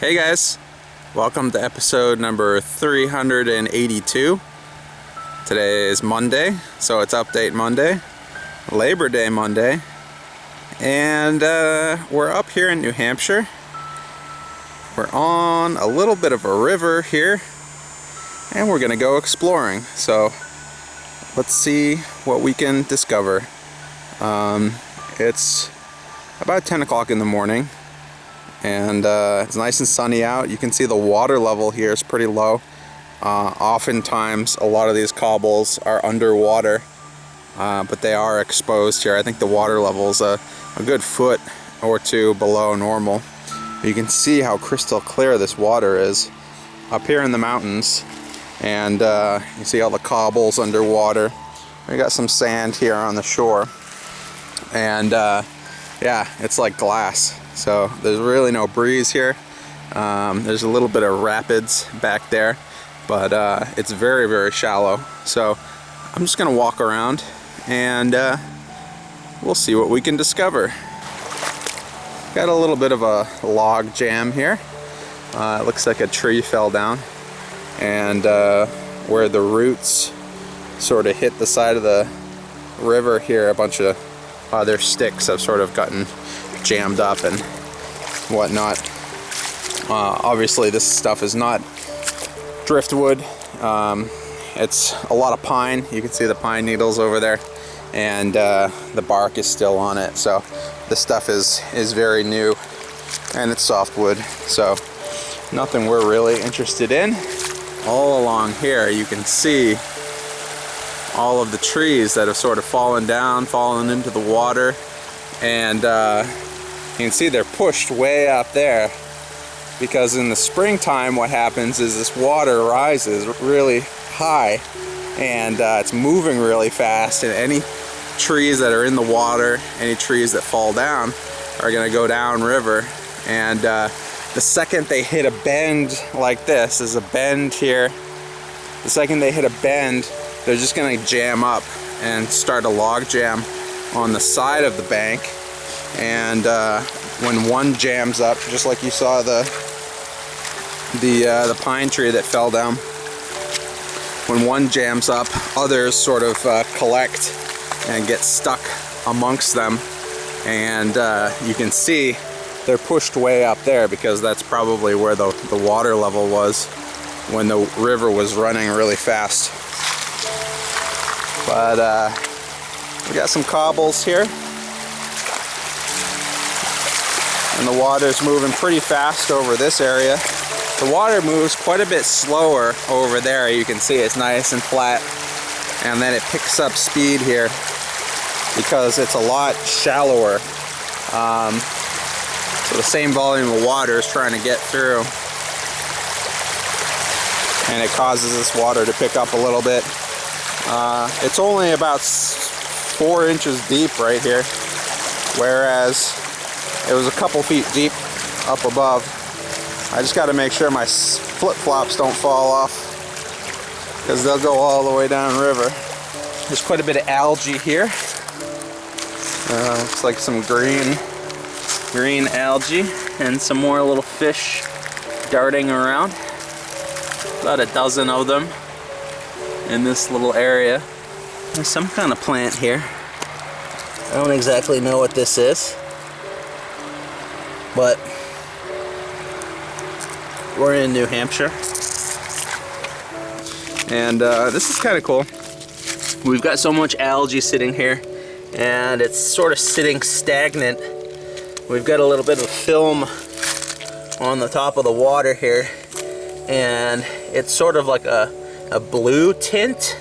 Hey guys, welcome to episode number 382. Today is Monday, so it's Update Monday, Labor Day Monday, and we're up here in New Hampshire. We're on a little bit of a river here, and we're gonna go exploring. So let's see what we can discover. It's about 10 o'clock in the morning, and it's nice and sunny out. You can see the water level here is pretty low. Oftentimes a lot of these cobbles are underwater, but they are exposed here. I think the water level is a good foot or two below normal. You can see how crystal clear this water is up here in the mountains, and you see all the cobbles underwater. We got some sand here on the shore, and yeah, it's like glass. So there's really no breeze here. There's a little bit of rapids back there, but it's very, very shallow. So I'm just gonna walk around and we'll see what we can discover. Got a little bit of a log jam here. It looks like a tree fell down, and where the roots sort of hit the side of the river here, a bunch of other sticks have sort of gotten jammed up and whatnot. Obviously this stuff is not driftwood. It's a lot of pine. You can see the pine needles over there, and the bark is still on it. So this stuff is very new, and it's softwood, so nothing we're really interested in. All along here you can see all of the trees that have sort of fallen down, fallen into the water, and you can see they're pushed way up there, because in the springtime what happens is this water rises really high, and it's moving really fast, and any trees that are in the water, any trees that fall down, are going to go down river. And the second they hit a bend like this, there's a bend here, the second they hit a bend, they're just going to jam up and start a log jam on the side of the bank. And when one jams up, just like you saw the pine tree that fell down, when one jams up, others sort of collect and get stuck amongst them, and you can see they're pushed way up there, because that's probably where the water level was when the river was running really fast. But we got some cobbles here, and the water's moving pretty fast over this area. The water moves quite a bit slower over there. You can see it's nice and flat, and then it picks up speed here because it's a lot shallower. So the same volume of water is trying to get through, and it causes this water to pick up a little bit. It's only about 4 inches deep right here, whereas it was a couple feet deep up above. I just got to make sure my flip-flops don't fall off, because they'll go all the way down river. There's quite a bit of algae here. Looks like some green algae, and some more little fish darting around. About a dozen of them in this little area. There's some kind of plant here. I don't exactly know what this is, but we're in New Hampshire, and this is kind of cool. We've got so much algae sitting here, and it's sort of sitting stagnant. We've got a little bit of film on the top of the water here, and it's sort of like a blue tint,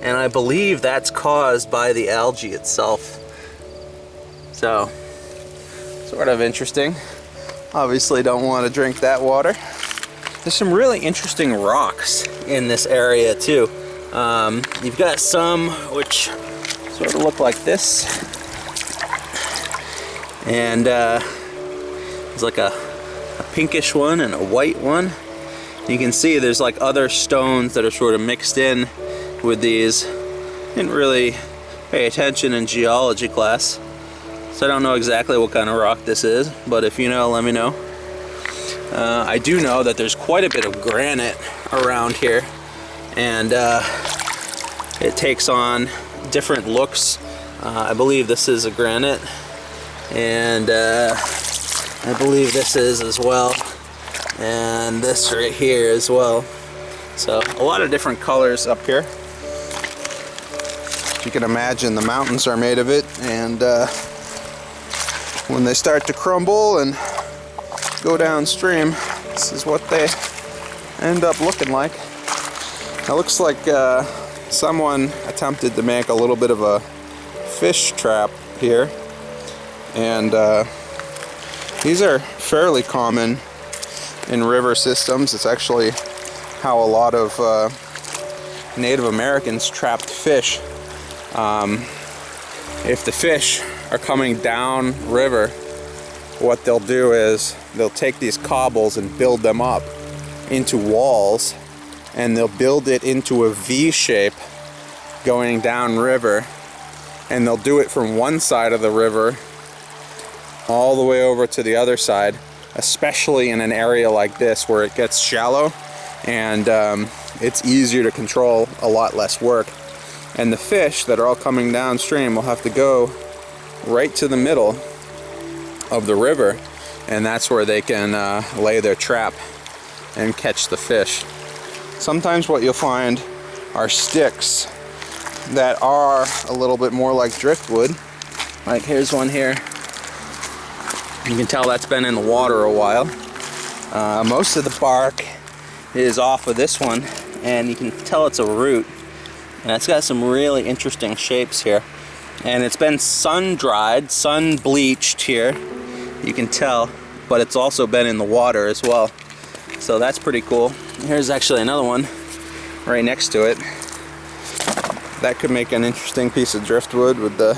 and I believe that's caused by the algae itself. So, sort of interesting. Obviously don't want to drink that water. There's some really interesting rocks in this area too. You've got some which sort of look like this, and there's like a pinkish one and a white one. You can see there's like other stones that are sort of mixed in with these. Didn't really pay attention in geology class, so I don't know exactly what kind of rock this is, but if you know, let me know. I do know that there's quite a bit of granite around here, and it takes on different looks. I believe this is a granite, and I believe this is as well, and this right here as well. So a lot of different colors up here. As you can imagine, the mountains are made of it, and when they start to crumble and go downstream, this is what they end up looking like. It looks like someone attempted to make a little bit of a fish trap here, and these are fairly common in river systems. It's actually how a lot of Native Americans trapped fish. If the fish are coming down river, what they'll do is they'll take these cobbles and build them up into walls, and they'll build it into a V shape going down river, and they'll do it from one side of the river all the way over to the other side, especially in an area like this where it gets shallow and it's easier to control, a lot less work. And the fish that are all coming downstream will have to go right to the middle of the river, and that's where they can lay their trap and catch the fish. Sometimes what you'll find are sticks that are a little bit more like driftwood. Like here's one here. You can tell that's been in the water a while. Most of the bark is off of this one, and you can tell it's a root. And it's got some really interesting shapes here. And it's been sun-dried, sun-bleached here. You can tell, but it's also been in the water as well. So that's pretty cool. Here's actually another one right next to it. That could make an interesting piece of driftwood with the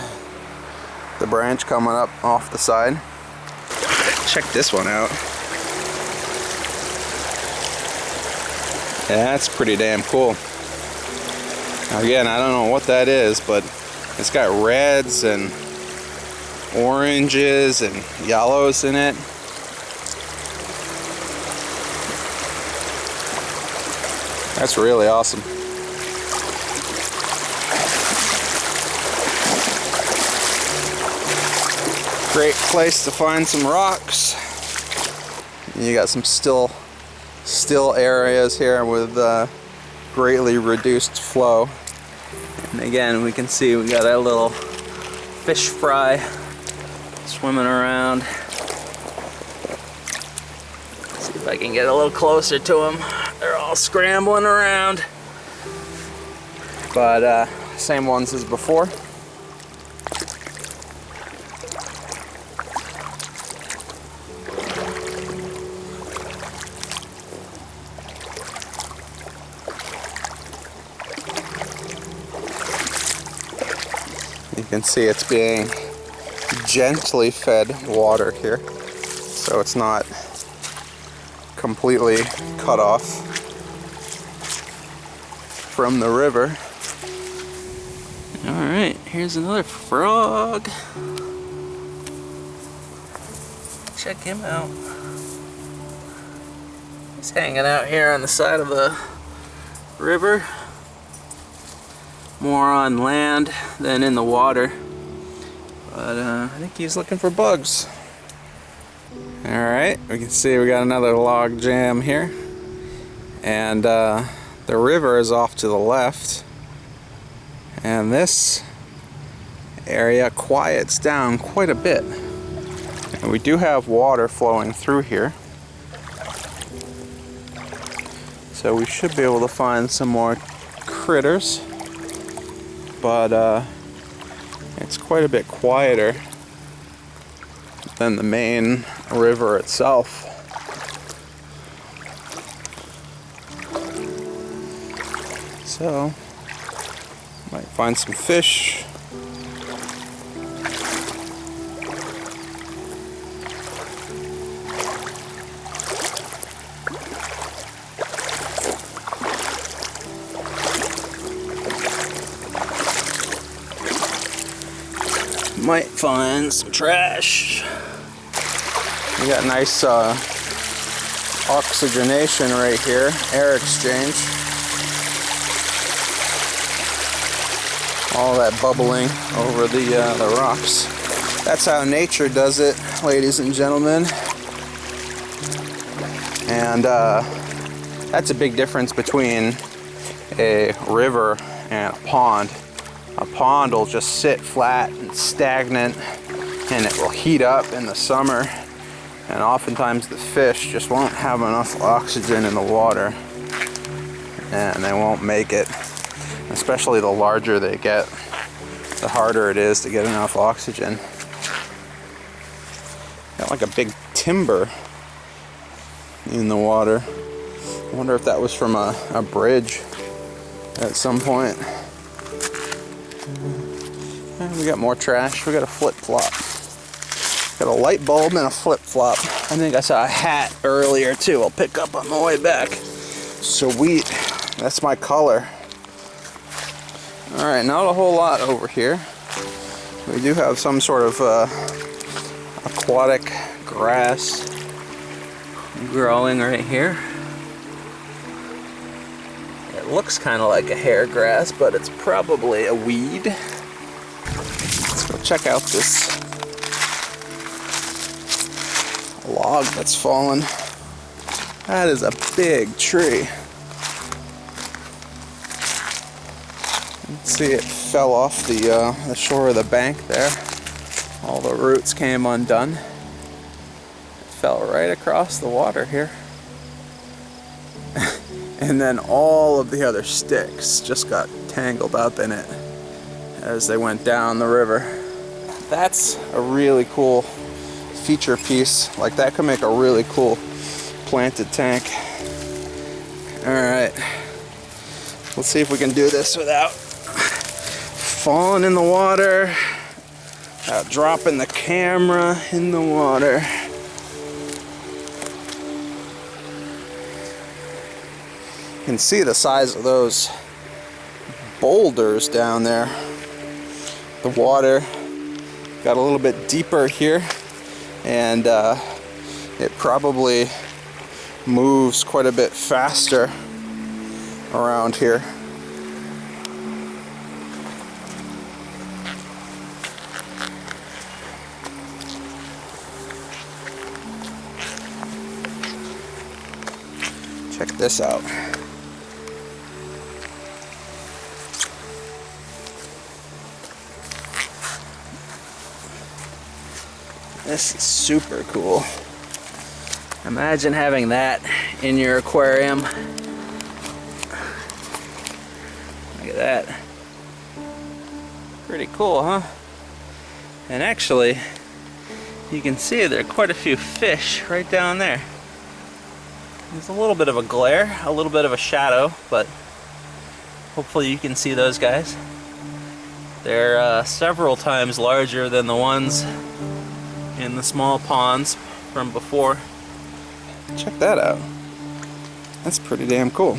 branch coming up off the side. Check this one out. Yeah, that's pretty damn cool. Now again, I don't know what that is, but it's got reds and oranges and yellows in it. That's really awesome. Great place to find some rocks. You got some still areas here with greatly reduced flow. And again, we can see we got that little fish fry swimming around. Let's see if I can get a little closer to them. They're all scrambling around. But same ones as before. You can see it's being gently fed water here, so it's not completely cut off from the river. Alright, here's another frog. Check him out. He's hanging out here on the side of the river. More on land than in the water, but I think he's looking for bugs. Alright, we can see we got another log jam here, and the river is off to the left, and this area quiets down quite a bit, and we do have water flowing through here, so we should be able to find some more critters. But it's quite a bit quieter than the main river itself. So, might find some fish. Might find some trash. We got nice Oxygenation right here, air exchange. All that bubbling over the rocks. That's how nature does it, ladies and gentlemen. And that's a big difference between a river and a pond. A pond will just sit flat and stagnant, and it will heat up in the summer, and oftentimes the fish just won't have enough oxygen in the water and they won't make it. Especially the larger they get, the harder it is to get enough oxygen. Got like a big timber in the water. I wonder if that was from a bridge at some point. And we got more trash. We got a flip-flop. Got a light bulb and a flip-flop. I think I saw a hat earlier too. I'll pick up on the way back. Sweet. That's my color. Alright, not a whole lot over here. We do have some sort of aquatic grass growing right here. It looks kind of like a hair grass, but it's probably a weed. Let's go check out this log that's fallen. That is a big tree. See, it fell off the shore of the bank there. All the roots came undone. It fell right across the water here. And then all of the other sticks just got tangled up in it as they went down the river. That's a really cool feature piece. Like, that could make a really cool planted tank. Alright. Let's see if we can do this without falling in the water, without dropping the camera in the water. You can see the size of those boulders down there. The water got a little bit deeper here, and it probably moves quite a bit faster around here. Check this out. This is super cool. Imagine having that in your aquarium. Look at that. Pretty cool, huh? And actually, you can see there are quite a few fish right down there. There's a little bit of a glare, a little bit of a shadow, but hopefully you can see those guys. They're several times larger than the ones in the small ponds from before. Check that out. That's pretty damn cool.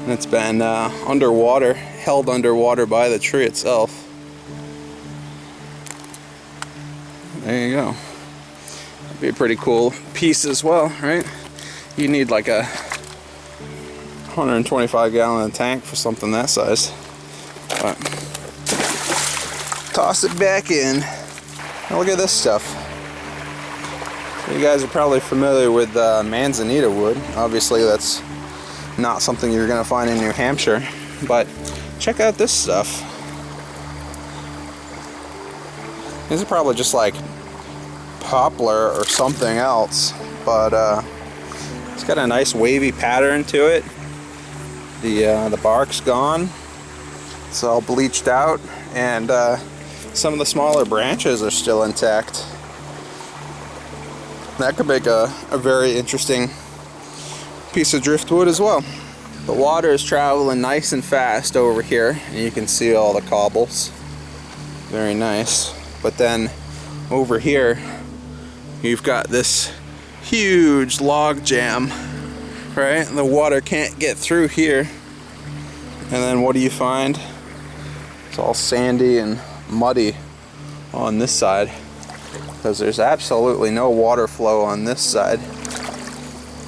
And it's been underwater, held underwater by the tree itself. There you go. That'd be a pretty cool piece as well, right? You need like a 125-gallon tank for something that size. But toss it back in. Now look at this stuff. So you guys are probably familiar with manzanita wood. Obviously that's not something you're gonna find in New Hampshire, but check out this stuff. This is probably just like poplar or something else, but it's got a nice wavy pattern to it. The bark's gone, it's all bleached out, and some of the smaller branches are still intact. That could make a very interesting piece of driftwood as well. The water is traveling nice and fast over here, and you can see all the cobbles. Very nice. But then over here you've got this huge log jam, right? The water can't get through here. And then what do you find? It's all sandy and muddy on this side, because there's absolutely no water flow on this side.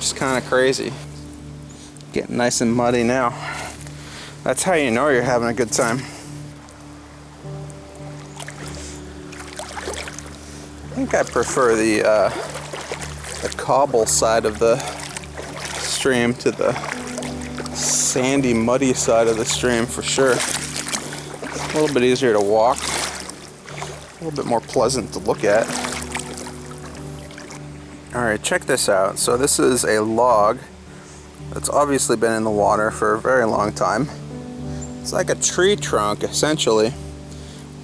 which is kind of crazy. Getting nice and muddy now. That's how you know you're having a good time. I think I prefer the cobble side of the stream to the sandy, muddy side of the stream for sure. It's a little bit easier to walk, a little bit more pleasant to look at. Alright, check this out. So this is a log that's obviously been in the water for a very long time. It's like a tree trunk essentially,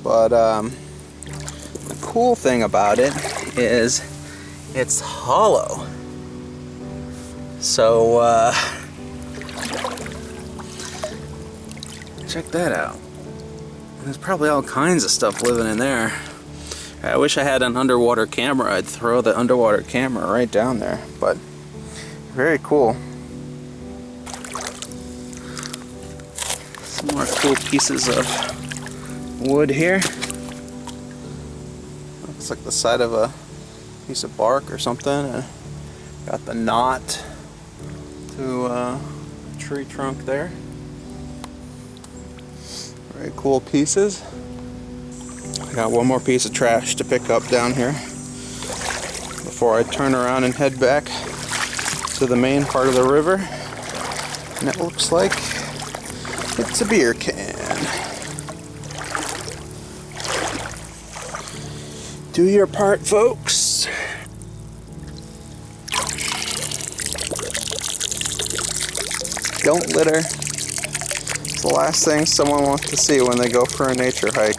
but the cool thing about it is it's hollow. So check that out. There's probably all kinds of stuff living in there. I wish I had an underwater camera. I'd throw the underwater camera right down there, but very cool. Some more cool pieces of wood here. Looks like the side of a piece of bark or something. Got the knot to a tree trunk there. Very cool pieces. I got one more piece of trash to pick up down here before I turn around and head back to the main part of the river. And it looks like it's a beer can. Do your part, folks. Don't litter. It's the last thing someone wants to see when they go for a nature hike.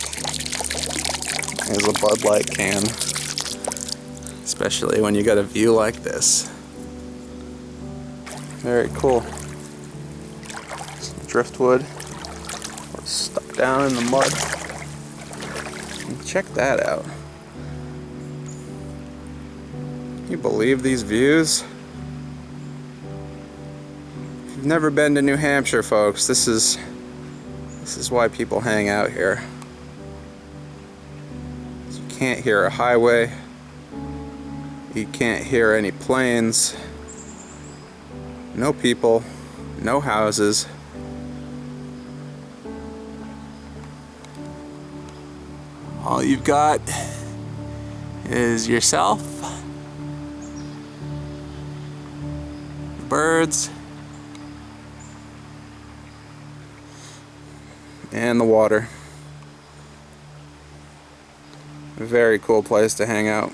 Is a Bud Light can. Especially when you got a view like this. Very cool. Some driftwood stuck down in the mud. And check that out. Can you believe these views? If you've never been to New Hampshire, folks, this is why people hang out here. You can't hear a highway. You can't hear any planes. No people, no houses. All you've got is yourself, birds, and the water. A very cool place to hang out.